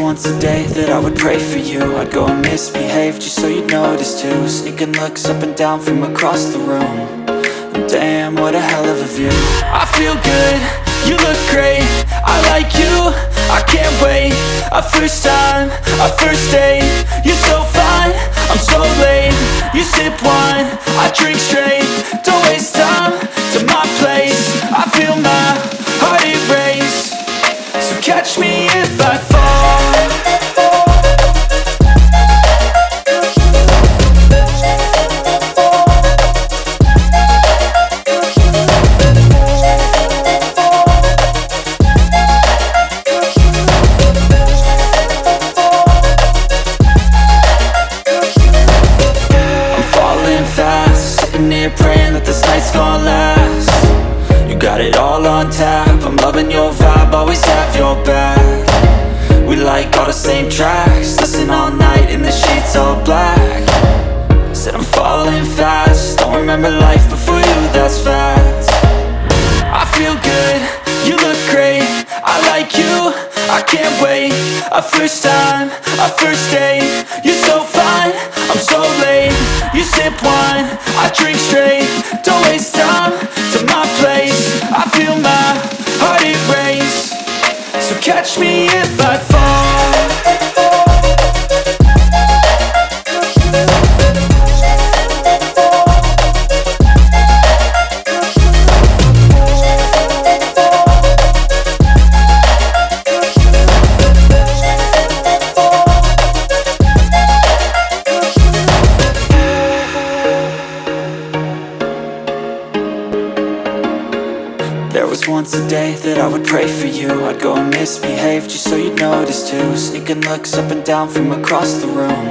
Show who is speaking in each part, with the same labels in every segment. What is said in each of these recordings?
Speaker 1: once a day that I would pray for you. I'd go and misbehave just so you'd notice too. Sneaking looks up and down from across the room. And damn, what a hell of a view. I feel good, you look great, I like you, I can't wait. A first time, a first date, you're so fine, I'm so late. You sip wine, I drink straight, don't waste time to my place. I feel my heart erase, so catch me if I fall. Praying that this night's gonna last. You got it all on tap, I'm loving your vibe, always have your back. We like all the same tracks, listen all night in the sheets all black. Said I'm falling fast, don't remember life before you, that's fact. I feel good, you look great, I like you, I can't wait. A first time, a first date, you're so fine, I'm so late. You sip wine, I drink straight, don't waste time to my place. I feel my heart erase, so catch me if I fall. There was once a day that I would pray for you. I'd go and misbehave just so you'd notice too. Sneaking looks up and down from across the room.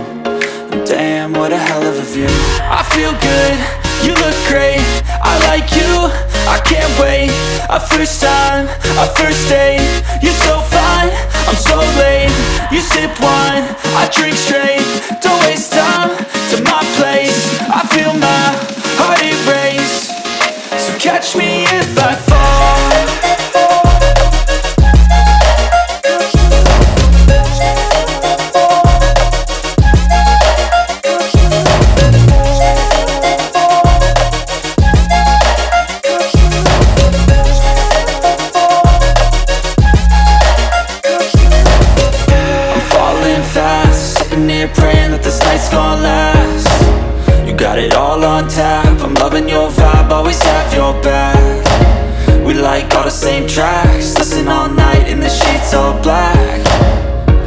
Speaker 1: And damn, what a hell of a view. I feel good, you look great, I like you, I can't wait. A first time, a first date, you're so fine, I'm so late. You sip wine, I drink straight, don't waste time to my place. I feel my heart erase, so catch me if I fall. Praying that this night's gonna last. You got it all on tap, I'm loving your vibe, always have your back. We like all the same tracks, listen all night in the sheets all black.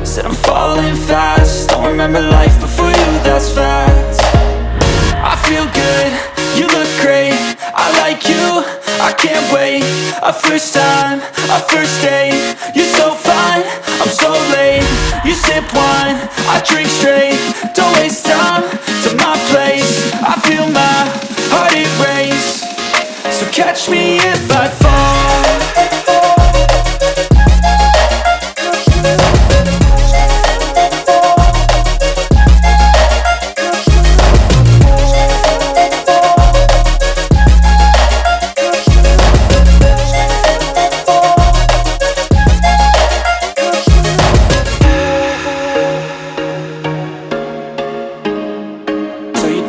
Speaker 1: Said I'm falling fast, don't remember life before you, that's fact. I feel good, you look great, I like you, I can't wait. A first time, a first date, you're so fine, I'm so late. You sip wine, I drink straight, don't waste time to my place. I feel my heart erase, so catch me if I fall.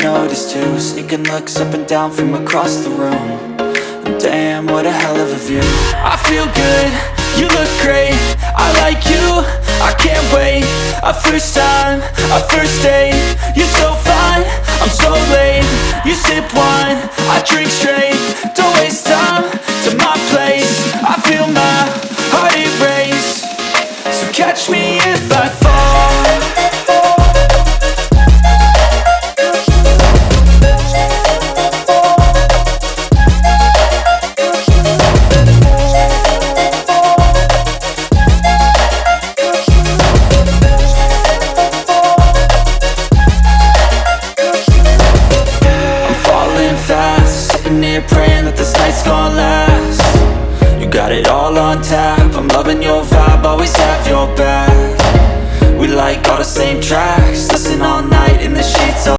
Speaker 1: Notice too, sneaking looks up and down from across the room. And damn, what a hell of a view. I feel good, you look great, I like you, I can't wait. A first time, a first date, you're so fine, I'm so late. You sip wine, I drink straight, don't waste time to my place. I feel my heart erase, so catch me if I fall. Praying that this night's gonna last. You got it all on tap, I'm loving your vibe, always have your back. We like all the same tracks.